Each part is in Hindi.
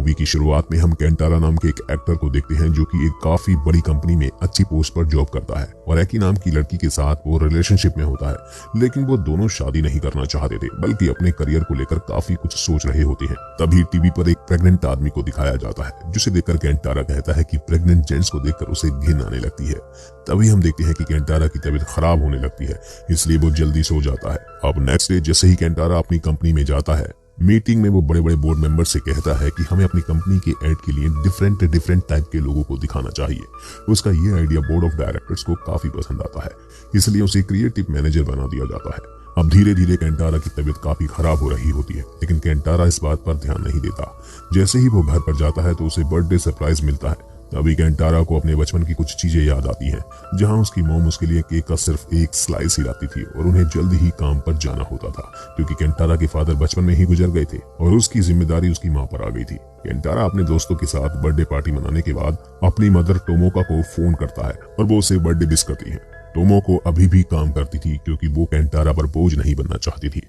मूवी की शुरुआत में हम केंटारा नाम के एक एक्टर को देखते हैं जो कि एक काफी बड़ी कंपनी में अच्छी पोस्ट पर जॉब करता है और एकी नाम की लड़की के साथ वो रिलेशनशिप में होता है। लेकिन वो दोनों शादी नहीं करना चाहते थे बल्कि अपने करियर को लेकर काफी कुछ सोच रहे होते हैं। तभी टीवी पर एक प्रेग्नेंट आदमी को दिखाया जाता है जिसे देखकर केंटारा कहता है कि प्रेग्नेंट जेंट्स को देखकर उसे घिन आने लगती है। तभी हम देखते हैं कि केंटारा की तबीयत खराब होने लगती है, इसलिए वो जल्दी सो जाता है। अब नेक्स्ट डे जैसे ही केंटारा अपनी कंपनी में जाता है, मीटिंग में वो बड़े बड़े बोर्ड मेंबर से कहता है कि हमें अपनी कंपनी के ऐड के लिए डिफरेंट टाइप के लोगों को दिखाना चाहिए। उसका ये आइडिया बोर्ड ऑफ डायरेक्टर्स को काफी पसंद आता है, इसलिए उसे क्रिएटिव मैनेजर बना दिया जाता है। अब धीरे धीरे केंटारा की तबीयत काफी खराब हो रही होती है, लेकिन केंटारा इस बात पर ध्यान नहीं देता। जैसे ही वो घर पर जाता है तो उसे बर्थडे सरप्राइज मिलता है। तभी केंटारा को अपने बचपन की कुछ चीजें याद आती हैं, जहां उसकी मॉम उसके लिए केक का सिर्फ एक स्लाइस ही लाती थी और उन्हें जल्दी ही काम पर जाना होता था क्योंकि केंटारा के फादर बचपन में ही गुजर गए थे और उसकी जिम्मेदारी उसकी मां पर आ गई थी। केंटारा अपने दोस्तों के साथ बर्थडे पार्टी मनाने के बाद अपनी मदर टोमोका को फोन करता है और वो उसे बर्थडे विश करती है। टोमो को अभी भी काम करती थी क्योंकि वो केंटारा पर बोझ नहीं बनना चाहती थी।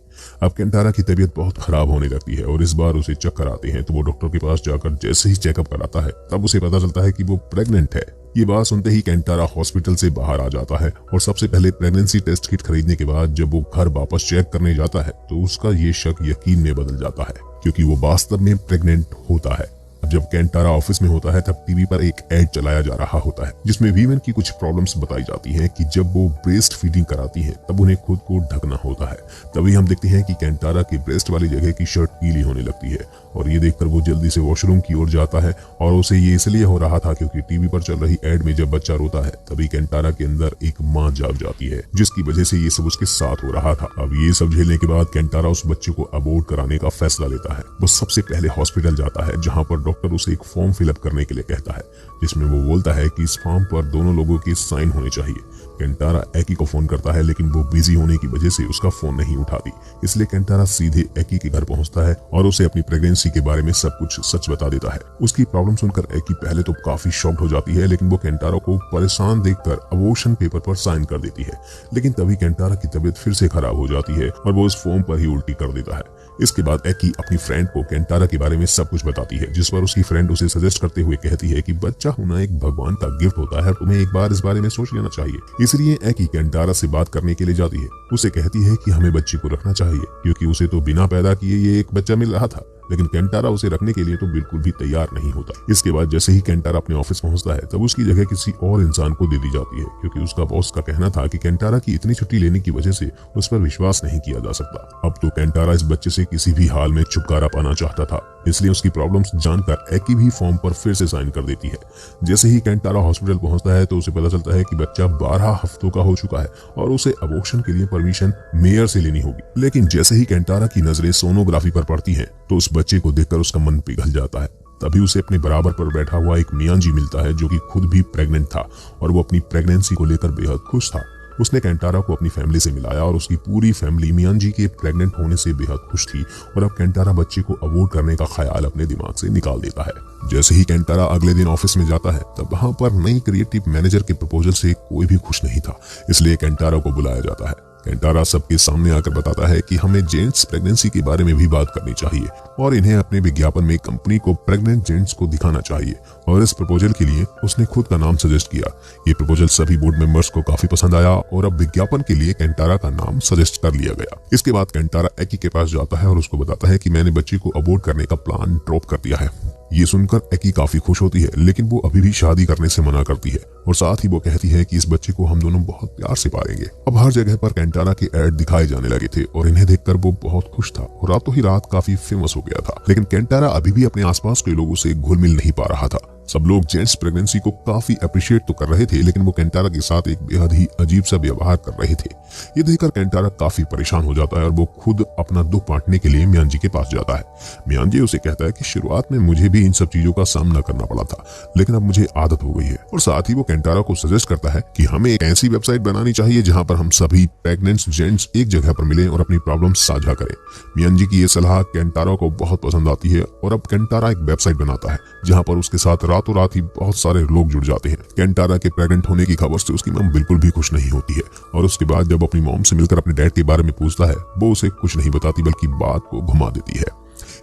अब केंटारा की तबीयत बहुत खराब होने लगती है और इस बार उसे चक्कर आते हैं, तो वो डॉक्टर के पास जाकर जैसे ही चेकअप कराता है तब उसे पता चलता है कि वो प्रेग्नेंट है। ये बात सुनते ही केंटारा हॉस्पिटल से बाहर आ जाता है और सबसे पहले प्रेगनेंसी टेस्ट किट खरीदने के बाद जब वो घर वापस चेक करने जाता है तो उसका ये शक यकीन में बदल जाता है क्योंकि वो वास्तव में प्रेग्नेंट होता है। अब जब केंटारा ऑफिस में होता है तब टीवी पर एक एड चलाया जा रहा होता है जिसमें वीमेन की कुछ प्रॉब्लम्स बताई जाती हैं कि जब वो ब्रेस्ट फीडिंग कराती हैं तब उन्हें खुद को ढकना होता है। तभी हम देखते हैं कि केंटारा की ब्रेस्ट वाली जगह की शर्ट पीली होने लगती है और ये देखकर वो जल्दी से वॉशरूम की ओर जाता है और उसे ये इसलिए हो रहा था क्योंकि टीवी पर चल रही एड में जब बच्चा रोता है तभी केंटारा के अंदर एक माँ जाग जाती है जिसकी वजह से ये सब उसके साथ हो रहा था। अब ये सब झेलने के बाद केंटारा उस बच्चे को अबॉर्ट कराने का फैसला लेता है। वो सबसे पहले हॉस्पिटल जाता है जहाँ पर डॉक्टर उसे एक फॉर्म फिलअप करने के लिए कहता है जिसमें वो बोलता है कि इस फॉर्म पर दोनों लोगों के साइन होने चाहिए। केंटारा एकी को फोन करता है लेकिन वो बिजी होने की वजह से उसका फोन नहीं उठाती, इसलिए केंटारा सीधे एकी के घर पहुंचता है और उसे अपनी प्रेगनेंसी के बारे में सब कुछ सच बता देता है। उसकी प्रॉब्लम सुनकर एकी पहले तो काफी शॉक्ड हो जाती है, लेकिन वो केंटारा को परेशान देखकर अबॉर्शन पेपर पर साइन कर देती है। लेकिन तभी केंटारा की तबीयत फिर से खराब हो जाती है और वो उस फॉर्म पर ही उल्टी कर देता है। इसके बाद एकी अपनी फ्रेंड को केंटारा के बारे में सब कुछ बताती है, जिस पर उसकी फ्रेंड उसे सजेस्ट करते हुए कहती है कि बच्चा होना एक भगवान का गिफ्ट होता है, तुम्हें एक बार इस बारे में सोच लेना चाहिए। इसलिए एकी केंटारा से बात करने के लिए जाती है। उसे कहती है कि हमें बच्ची को रखना चाहिए क्योंकि उसे तो बिना पैदा किए ये एक बच्चा मिल रहा था, लेकिन केंटारा उसे रखने के लिए तो बिल्कुल भी तैयार नहीं होता। इसके बाद जैसे ही केंटारा अपने ऑफिस पहुंचता है तब उसकी जगह किसी और इंसान को दे दी जाती है क्योंकि उसका बॉस का कहना था कि केंटारा की इतनी छुट्टी लेने की वजह से उस पर विश्वास नहीं किया जा सकता। अब तो केंटारा इस बच्चे से किसी भी हाल में छुटकारा पाना चाहता था, इसलिए उसकी प्रॉब्लम्स जानकर एकी भी फॉर्म पर फिर से साइन कर देती है। जैसे ही केंटारा हॉस्पिटल पहुंचता है तो उसे पता चलता है कि बच्चा 12 हफ्तों का हो चुका है और उसे अबॉर्शन के लिए परमिशन मेयर से लेनी होगी। लेकिन जैसे ही केंटारा की नजरें सोनोग्राफी पर पड़ती हैं तो उस बच्चे को देखकर उसका मन पिघल जाता है। तभी उसे अपने बराबर पर बैठा हुआ एक मियांजी मिलता है जो कि खुद भी प्रेग्नेंट था और वो अपनी प्रेगनेंसी को लेकर बेहद खुश था। उसने केंटारा को अपनी फैमिली से मिलाया और उसकी पूरी फैमिली मियांजी के प्रेग्नेंट होने से बेहद खुश थी और अब केंटारा बच्चे को अबॉर्ट करने का ख्याल अपने दिमाग से निकाल देता है। जैसे ही केंटारा अगले दिन ऑफिस में जाता है तब वहां पर नई क्रिएटिव मैनेजर के प्रपोजल से कोई भी खुश नहीं था, इसलिए केंटारा को बुलाया जाता है। केंटारा सबके सामने आकर बताता है कि हमें जेंट्स प्रेगनेंसी के बारे में भी बात करनी चाहिए और इन्हें अपने विज्ञापन में कंपनी को प्रेग्नेंट जेंट्स को दिखाना चाहिए, और इस प्रपोजल के लिए उसने खुद का नाम सजेस्ट किया। ये प्रपोजल सभी बोर्ड मेंबर्स को काफी पसंद आया और अब विज्ञापन के लिए केंटारा का नाम सजेस्ट कर लिया गया। इसके बाद केंटारा एकी के पास जाता है और उसको बताता है कि मैंने बच्ची को अबॉर्ट करने का प्लान ड्रॉप कर दिया है। ये सुनकर एकी काफी खुश होती है, लेकिन वो अभी भी शादी करने से मना करती है और साथ ही वो कहती है कि इस बच्चे को हम दोनों बहुत प्यार से पालेंगे। अब हर जगह पर केंटारा के ऐड दिखाए जाने लगे थे और इन्हें देखकर वो बहुत खुश था और रातों ही रात काफी फेमस हो गया था। लेकिन केंटारा अभी भी अपने आसपास के लोगों से घुल मिल नहीं पा रहा था। सब लोग जेंट्स प्रेगनेंसी को काफी अप्रिशिएट तो कर रहे थे, लेकिन वो केंटारा के साथ एक बेहद ही अजीब सा व्यवहार कर रहे थे। ये देखकर केंटारा काफी परेशान हो जाता है और वो खुद अपना दुख बांटने के लिए मियांजी के पास जाता है। मियांजी उसे कहता है कि शुरुआत में मुझे भी इन सब चीजों का सामना करना पड़ा था, लेकिन अब मुझे आदत हो गई है। और साथ ही वो केंटारा को सजेस्ट करता है कि हमें एक ऐसी वेबसाइट बनानी चाहिए जहां पर हम सभी प्रेग्नेंट जेंट्स एक जगह पर मिलें और अपनी प्रॉब्लम साझा करें। मियांजी की ये सलाह केंटारा को बहुत पसंद आती है और अब केंटारा एक वेबसाइट बनाता है जहां पर उसके साथ रातों रात ही बहुत सारे लोग जुड़ जाते हैं। केंटारा के प्रेग्नेंट होने की खबर से उसकी मॉम बिल्कुल भी खुश नहीं होती है और उसके बाद जब अपनी मॉम से मिलकर अपने डैड के बारे में पूछता है वो उसे कुछ नहीं बताती बल्कि बात को घुमा देती है।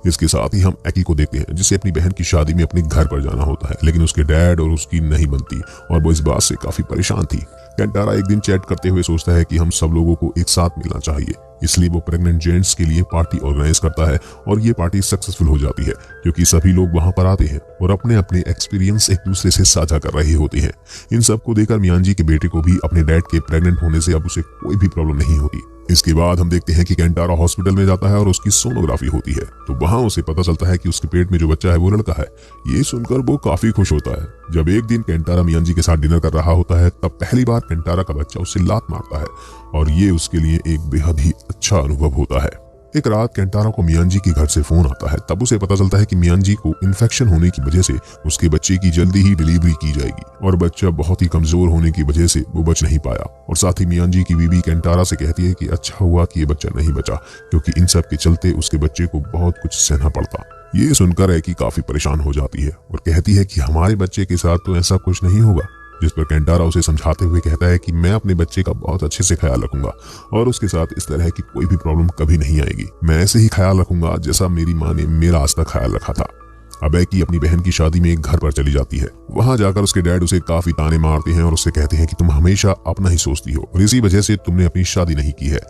इसके साथ ही हम एकी को देखते हैं जिसे अपनी बहन की शादी में अपने घर पर जाना होता है, लेकिन उसके डैड और उसकी नहीं बनती और वो इस बात से काफी परेशान थी। केंटारा एक दिन चैट करते हुए सोचता है कि हम सब लोगों को एक साथ मिलना चाहिए, इसलिए वो प्रेग्नेंट जेंट्स के लिए पार्टी ऑर्गेनाइज करता है और ये पार्टी सक्सेसफुल हो जाती है क्योंकि सभी लोग वहां पर आते हैं और अपने अपने एक्सपीरियंस एक दूसरे से साझा कर रहे होते हैं। इन सब को देखकर मियांजी के बेटे को भी अपने डैड के प्रेग्नेंट होने से अब उसे कोई भी प्रॉब्लम नहीं होती। इसके बाद हम देखते हैं कि केंटारा हॉस्पिटल में जाता है और उसकी सोनोग्राफी होती है, तो वहां उसे पता चलता है कि उसके पेट में जो बच्चा है वो लड़का है। ये सुनकर वो काफी खुश होता है। जब एक दिन केंटारा मियांजी के साथ डिनर कर रहा होता है तब पहली बार केंटारा का बच्चा उसे लात मारता है और ये उसके लिए एक बेहद ही अच्छा अनुभव होता है। एक रात केंटारा को मियांजी के घर से फोन आता है, तब उसे पता चलता है कि मियांजी को इन्फेक्शन होने की वजह से उसके बच्चे की जल्दी ही डिलीवरी की जाएगी और बच्चा बहुत ही कमजोर होने की वजह से वो बच नहीं पाया। और साथ ही मियांजी की बीवी केंटारा से कहती है कि अच्छा हुआ कि ये बच्चा नहीं बचा, क्योंकि इन सब के चलते उसके बच्चे को बहुत कुछ सहना पड़ता। ये सुनकर एकी काफी परेशान हो जाती है और कहती है कि हमारे बच्चे के साथ तो ऐसा कुछ नहीं होगा, जिस पर केंटारा उसे समझाते हुए कहता है कि मैं अपने बच्चे का बहुत अच्छे से ख्याल रखूंगा और उसके साथ इस तरह की कोई भी प्रॉब्लम कभी नहीं आएगी। मैं ऐसे ही ख्याल रखूंगा जैसा मेरी माँ ने मेरा आज तक ख्याल रखा था। अब एकी अपनी बहन की शादी में एक घर पर चली जाती है। वहां जाकर उसके डैड उसे काफी ताने मारते हैं और उससे कहते हैं कि तुम हमेशा अपना ही सोचती हो और इसी वजह से तुमने अपनी शादी नहीं की है।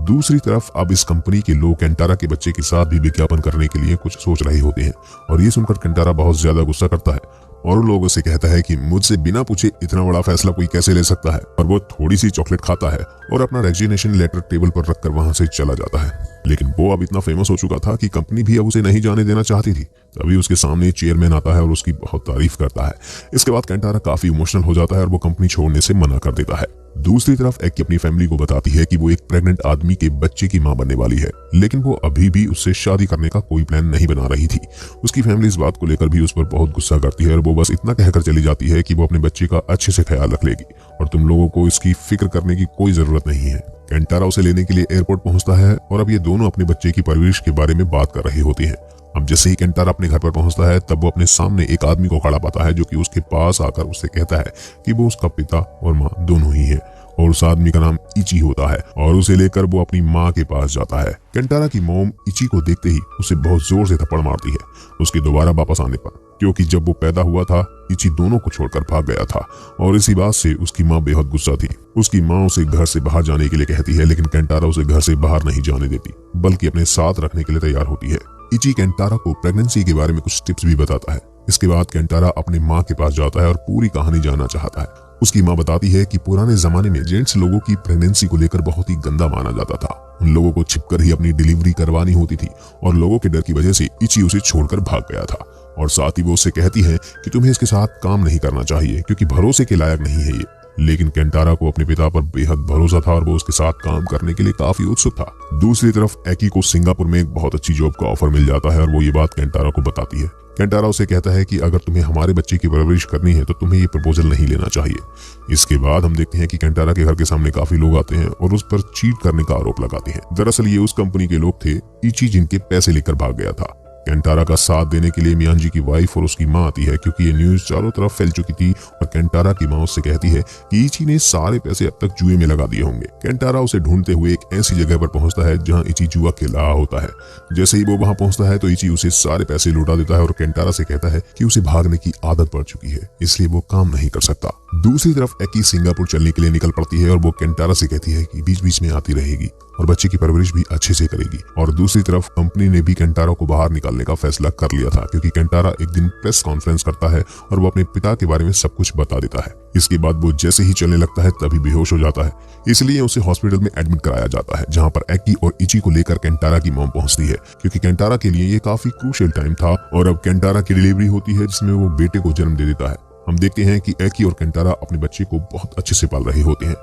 दूसरी तरफ अब इस कंपनी के लोग केंटारा के बच्चे के साथ भी विज्ञापन करने के लिए कुछ सोच रहे होते हैं और ये सुनकर केंटारा बहुत ज्यादा गुस्सा करता है और उन लोगों से कहता है कि मुझसे बिना पूछे इतना बड़ा फैसला कोई कैसे ले सकता है। और वो थोड़ी सी चॉकलेट खाता है और अपना रेजिग्नेशन लेटर टेबल पर रखकर वहां से चला जाता है। लेकिन वो अब इतना फेमस हो चुका था कि कंपनी भी अब उसे नहीं जाने देना चाहती थी। तभी उसके सामने चेयरमैन आता है और उसकी बहुत तारीफ करता है। इसके बाद केंटारा काफी इमोशनल हो जाता है और वो कंपनी छोड़ने से मना कर देता है। दूसरी तरफ एकी अपनी फैमिली को बताती है कि वो एक प्रेग्नेंट आदमी के बच्चे की मां बनने वाली है, लेकिन वो अभी भी उससे शादी करने का कोई प्लान नहीं बना रही थी। उसकी फैमिली इस बात को लेकर भी उस पर बहुत गुस्सा करती है और वो बस इतना कहकर चली जाती है कि वो अपने बच्चे का अच्छे से ख्याल रख लेगी और तुम लोगों को इसकी फिक्र करने की कोई जरूरत नहीं है। केंटारा उसे लेने के लिए एयरपोर्ट पहुंचता है और अब ये दोनों अपने बच्चे की परवरिश के बारे में बात कर रहे होते हैं। अब जैसे ही केंटारा अपने घर पर पहुंचता है तब वो अपने सामने एक आदमी को खड़ा पाता है जो कि उसके पास आकर उससे कहता है कि वो उसका पिता और माँ दोनों ही है और उस आदमी का नाम इची होता है और उसे लेकर वो अपनी माँ के पास जाता है। केंटारा की मॉम इची को देखते ही उसे बहुत जोर से थप्पड़ मारती है उसके दोबारा वापस आने पर, क्योंकि जब वो पैदा हुआ था इची दोनों को छोड़कर भाग गया था और इसी बात से उसकी माँ बेहद गुस्सा थी। उसकी माँ उसे घर से बाहर जाने के लिए कहती है, लेकिन केंटारा उसे घर से बाहर नहीं जाने देती बल्कि अपने साथ रखने के लिए तैयार होती है। इची केंटारा को प्रेगनेंसी के बारे में कुछ टिप्स भी बताता है। इसके बाद केंटारा अपनी माँ के पास जाता है और पूरी कहानी जानना चाहता है। उसकी माँ बताती है कि पुराने जमाने में जेंट्स लोगों की प्रेगनेंसी को लेकर बहुत ही गंदा माना जाता था। उन लोगों को छिपकर ही अपनी डिलीवरी करवानी होती थी और लोगों के डर की वजह से इची उसे छोड़कर भाग गया था। और साथ ही वो उससे कहती है कि तुम्हें इसके साथ काम नहीं करना चाहिए क्योंकि भरोसे के लायक नहीं है ये। लेकिन केंटारा को अपने पिता पर बेहद भरोसा था और वो उसके साथ काम करने के लिए काफी उत्सुक था। दूसरी तरफ एकी को सिंगापुर में एक बहुत अच्छी जॉब का ऑफर मिल जाता है और वो ये बात केंटारा को बताती है। केंटारा उसे कहता है कि अगर तुम्हें हमारे बच्चे की परवरिश करनी है तो तुम्हें ये प्रपोजल नहीं लेना चाहिए। इसके बाद हम देखते हैं कि केंटारा के घर के सामने काफी लोग आते हैं और उस पर चीट करने का आरोप लगाते हैं। दरअसल ये उस कंपनी के लोग थे इची जिनके पैसे लेकर भाग गया था। केंटारा का साथ देने के लिए मियांजी की वाइफ और उसकी माँ आती है क्योंकि ये न्यूज चारों तरफ फैल चुकी थी और केंटारा की माँ उससे कहती है कि इची ने सारे पैसे अब तक जुए में लगा दिए होंगे। केंटारा उसे ढूंढते हुए एक ऐसी जगह पर पहुंचता है जहां इची जुआ खेल रहा होता है। जैसे ही वो वहां पहुंचता है तो इची उसे सारे पैसे लौटा देता है और केंटारा से कहता है कि उसे भागने की आदत पड़ चुकी है, इसलिए वो काम नहीं कर सकता। दूसरी तरफ एकी सिंगापुर चलने के लिए निकल पड़ती है और वो केंटारा से कहती है कि बीच बीच में आती रहेगी और बच्चे की परवरिश भी अच्छे से करेगी। और दूसरी तरफ कंपनी ने भी केंटारा को बाहर निकालने का फैसला कर लिया था क्योंकि केंटारा एक दिन प्रेस कॉन्फ्रेंस करता है और वो अपने पिता के बारे में सब कुछ बता देता है। इसके बाद वो जैसे ही चलने लगता है तभी बेहोश हो जाता है, इसलिए उसे हॉस्पिटल में एडमिट कराया जाता है जहां पर एकी और इची को लेकर केंटारा की मॉम पहुंचती है क्योंकि केंटारा के लिए ये काफी क्रूशियल टाइम था और अब केंटारा की डिलीवरी होती है जिसमें वो बेटे को जन्म दे देता है। हम देखते हैं कि एकी और केंटारा अपने बच्चे को बहुत अच्छे से पाल रहे होते हैं।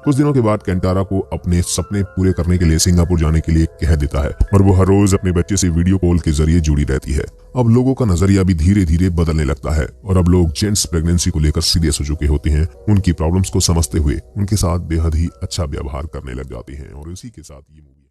कुछ दिनों के बाद केंटारा को अपने सपने पूरे करने के लिए सिंगापुर जाने के लिए कह देता है और वो हर रोज अपने बच्चे से वीडियो कॉल के जरिए जुड़ी रहती है। अब लोगों का नजरिया भी धीरे धीरे बदलने लगता है और अब लोग जेंट्स प्रेगनेंसी को लेकर सीरियस हो चुके होते हैं। उनकी प्रॉब्लम्स को समझते हुए उनके साथ बेहद ही अच्छा व्यवहार करने लग जाते हैं और इसी के साथ ये मूवी